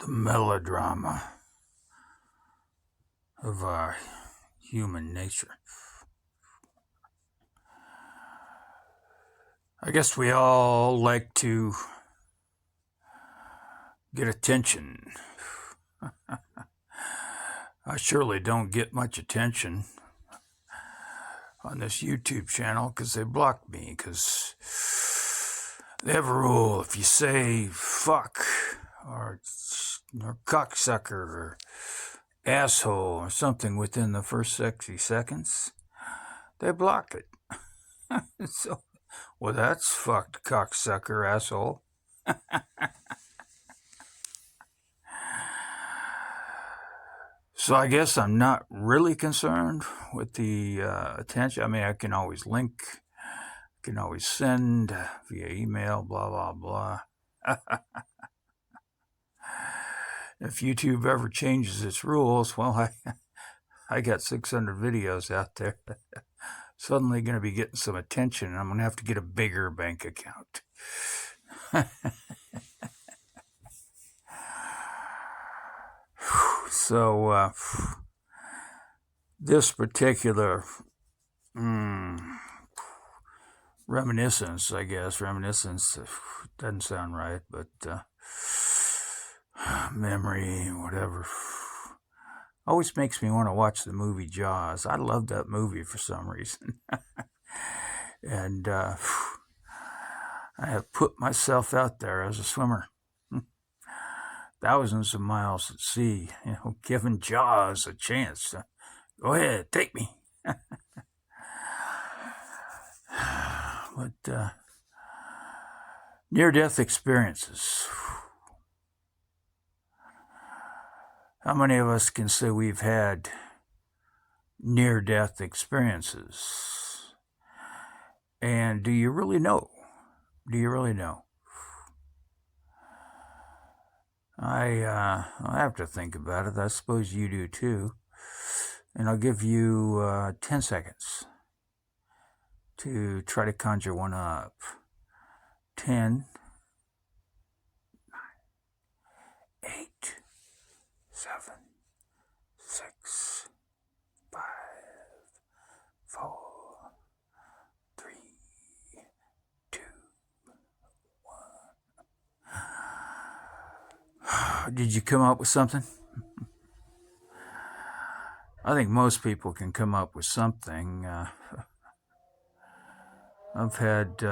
the melodrama of our human nature. I guess we all like to get attention. I surely don't get much attention on this YouTube channel because they blocked me, because they have a rule. If you say fuck or cocksucker or asshole or something within the first 60 seconds, they block it. So, well, that's fucked, cocksucker, asshole. So I guess I'm not really concerned with the attention. I mean, I can always link, can always send via email, blah, blah, blah. If YouTube ever changes its rules, well, I got 600 videos out there. Suddenly going to be getting some attention, and I'm going to have to get a bigger bank account. So, this particular reminiscence, I guess, doesn't sound right, but memory, whatever, always makes me want to watch the movie Jaws. I love that movie for some reason. And I have put myself out there as a swimmer. Thousands of miles at sea, giving Jaws a chance. Go ahead, take me. But near-death experiences. How many of us can say we've had near-death experiences? And do you really know? Do you really know? I have to think about it. I suppose you do too. And I'll give you 10 seconds to try to conjure one up. 10, 9, 8, 7, 6, 5, 4, 3, 2, 1. Did you come up with something? I think most people can come up with something. I've had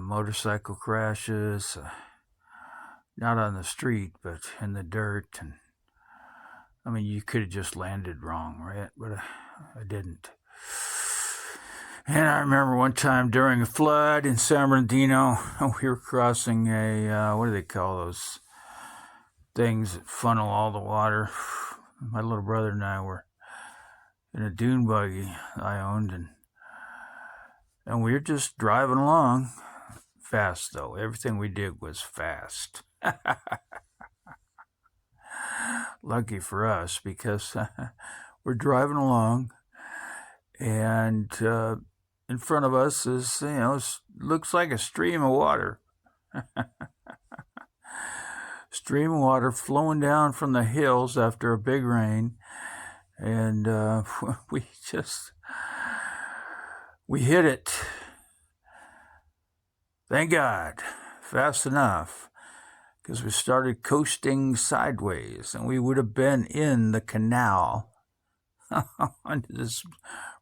motorcycle crashes, not on the street, but in the dirt. And I mean, you could have just landed wrong, right? But I didn't. And I remember one time during a flood in San Bernardino, we were crossing a, what do they call those things that funnel all the water? My little brother and I were in a dune buggy I owned, and we were just driving along, fast though. Everything we did was fast. Lucky for us, because we're driving along, and in front of us is, looks like a stream of water. Stream of water flowing down from the hills after a big rain. And we hit it. Thank God, fast enough, because we started coasting sideways, and we would have been in the canal under this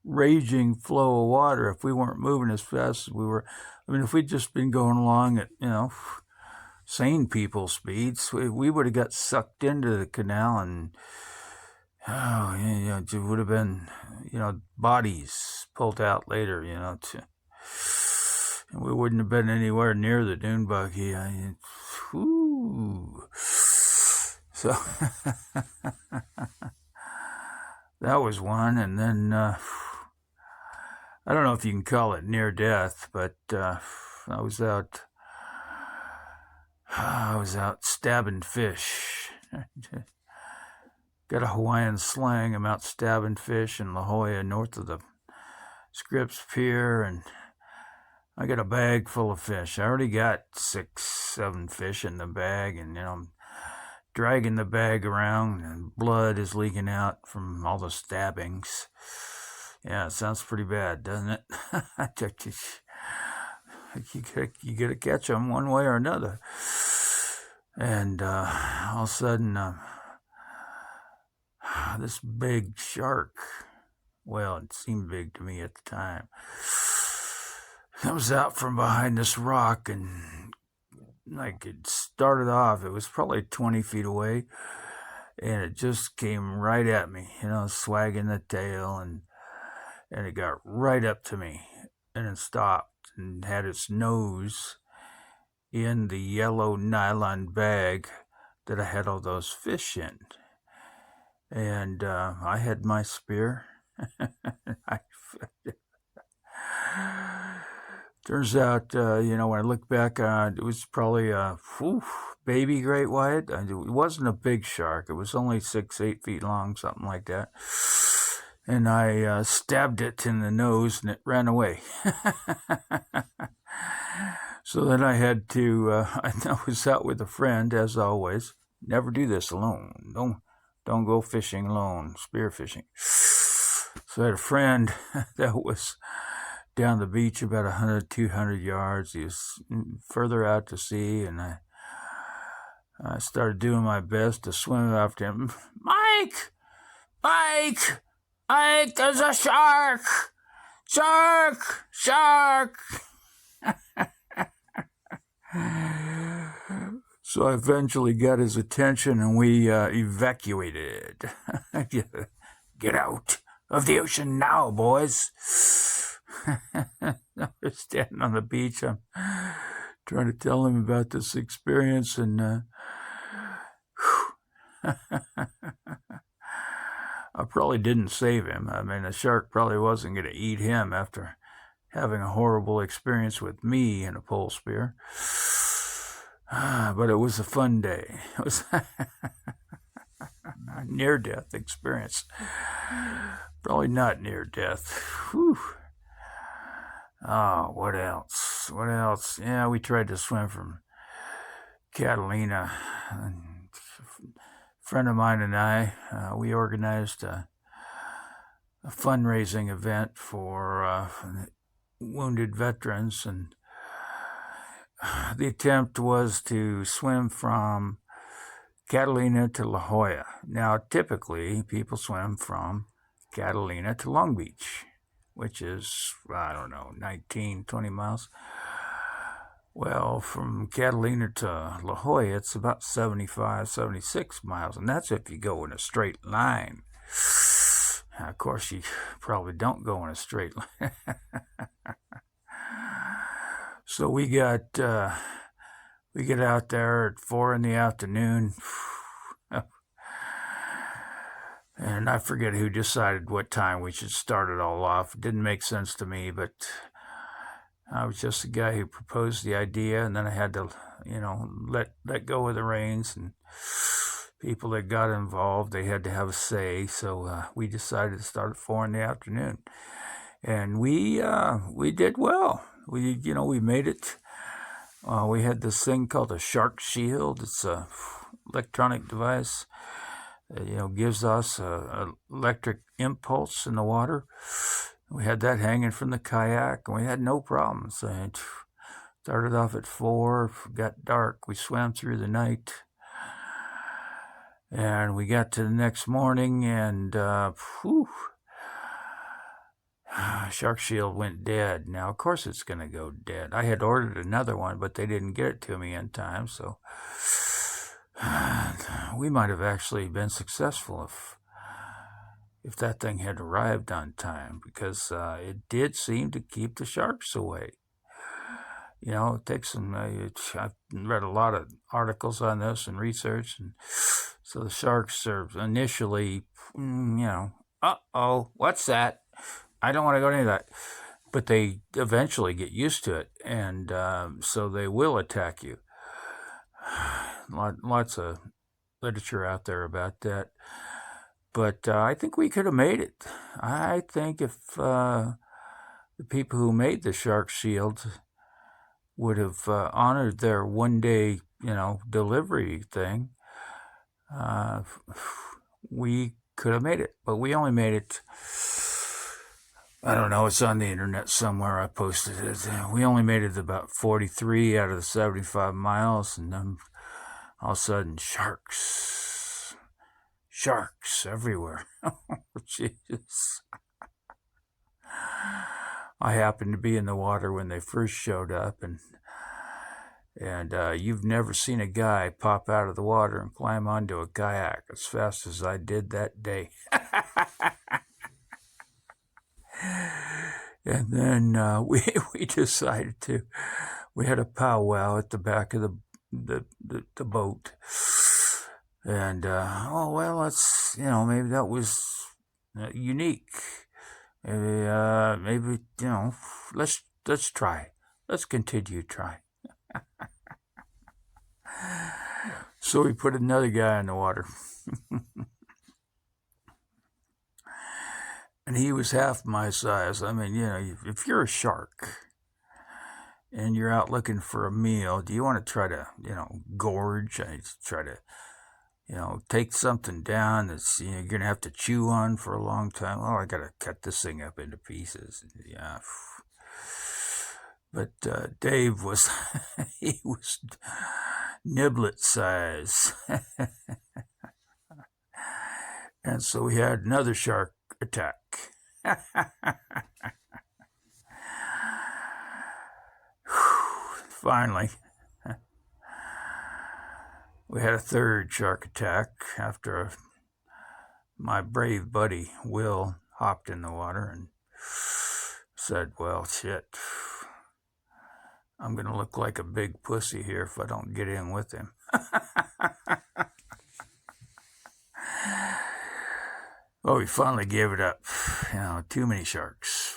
raging flow of water if we weren't moving as fast as we were. I mean, if we'd just been going along at, sane people speeds, we would have got sucked into the canal, and it would have been, bodies pulled out later, and we wouldn't have been anywhere near the dune buggy. So that was one. And then I don't know if you can call it near death, but I was out stabbing fish. Got a Hawaiian slang. I'm out stabbing fish in La Jolla, north of the Scripps Pier, and I got a bag full of fish. I already got 6 6, 7 fish in the bag, and I'm dragging the bag around, and blood is leaking out from all the stabbings. Yeah, it sounds pretty bad, doesn't it? You gotta catch them one way or another. And all of a sudden, this big shark, well, it seemed big to me at the time, comes out from behind this rock, and like it started off, it was probably 20 feet away, and it just came right at me, swagging the tail, and it got right up to me, and it stopped and had its nose in the yellow nylon bag that I had all those fish in. And I had my spear. Turns out, when I look back, it was probably a baby great white. It wasn't a big shark. It was only 6, 8 feet long, something like that. And I stabbed it in the nose, and it ran away. So then I had to, I was out with a friend, as always. Never do this alone. Don't go fishing alone, spear fishing. So I had a friend that was down the beach about 100, 200 yards. He was further out to sea, and I started doing my best to swim after him. Mike, there's a shark! Shark! So I eventually got his attention, and we evacuated. Get out of the ocean now, boys. We're standing on the beach. I'm trying to tell him about this experience, and I probably didn't save him. I mean, the shark probably wasn't going to eat him after having a horrible experience with me in a pole spear. But it was a fun day. It was a near-death experience. Probably not near-death. Whew. Oh, what else? Yeah, we tried to swim from Catalina. A friend of mine and I, we organized a fundraising event for wounded veterans, and the attempt was to swim from Catalina to La Jolla. Now, typically, people swim from Catalina to Long Beach, which is, 19, 20 miles. Well, from Catalina to La Jolla, it's about 75, 76 miles, and that's if you go in a straight line. Now, of course, you probably don't go in a straight line. So we get out there at 4 p.m, and I forget who decided what time we should start it all off. It didn't make sense to me, but I was just the guy who proposed the idea, and then I had to, let go of the reins, and people that got involved, they had to have a say. So we decided to start at 4 p.m, and we did well. We made it. We had this thing called a Shark Shield. It's a electronic device that, gives us a electric impulse in the water. We had that hanging from the kayak, and we had no problems. It started off at 4, got dark. We swam through the night, and we got to the next morning, and Shark Shield went dead. Now, of course, it's going to go dead. I had ordered another one, but they didn't get it to me in time, so we might have actually been successful if that thing had arrived on time, because it did seem to keep the sharks away. It takes some. I've read a lot of articles on this and research, and so the sharks are initially, what's that? I don't want to go into that. But they eventually get used to it, and so they will attack you. Lots of literature out there about that. But I think we could have made it. I think if the people who made the Shark Shield would have honored their 1 day, delivery thing, uh, we could have made it. But we only made it. I don't know. It's on the internet somewhere. I posted it. We only made it about 43 out of the 75 miles, and then all of a sudden, sharks everywhere. Jesus. I happened to be in the water when they first showed up, and you've never seen a guy pop out of the water and climb onto a kayak as fast as I did that day. And then we decided to. We had a powwow at the back of the boat, and let's maybe that was unique. Maybe let's try. Let's continue try. So we put another guy in the water. And he was half my size. I mean, if you're a shark and you're out looking for a meal, do you want to try to, gorge? Try to, take something down that's you're gonna have to chew on for a long time. Oh, I gotta cut this thing up into pieces. Yeah. But Dave was, he was niblet size. And so we had another shark attack. Finally, we had a third shark attack after my brave buddy Will hopped in the water and said, well, shit, I'm going to look like a big pussy here if I don't get in with him. Well, we finally gave it up. Too many sharks.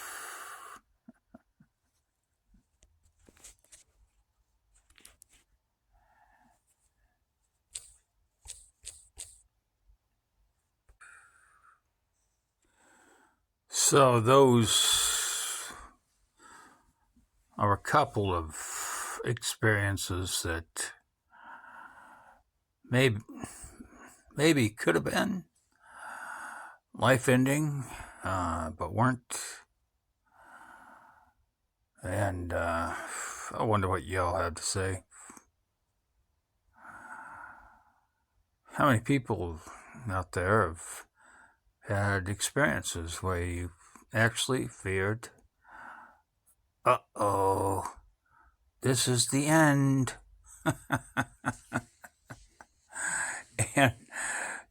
So those are a couple of experiences that maybe could have been life-ending, but weren't. And I wonder what y'all have to say. How many people out there have had experiences where you actually feared, uh-oh, this is the end? And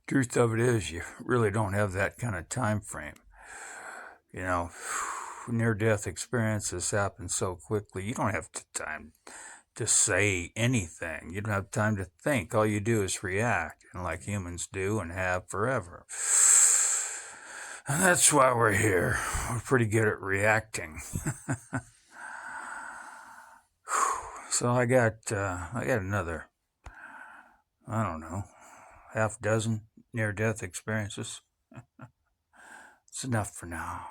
truth of it is, you really don't have that kind of time frame. Near-death experiences happen so quickly. You don't have time to say anything. You don't have time to think. All you do is react, and like humans do and have forever. And that's why we're here. We're pretty good at reacting. So I got another, I don't know, half dozen near-death experiences. It's enough for now.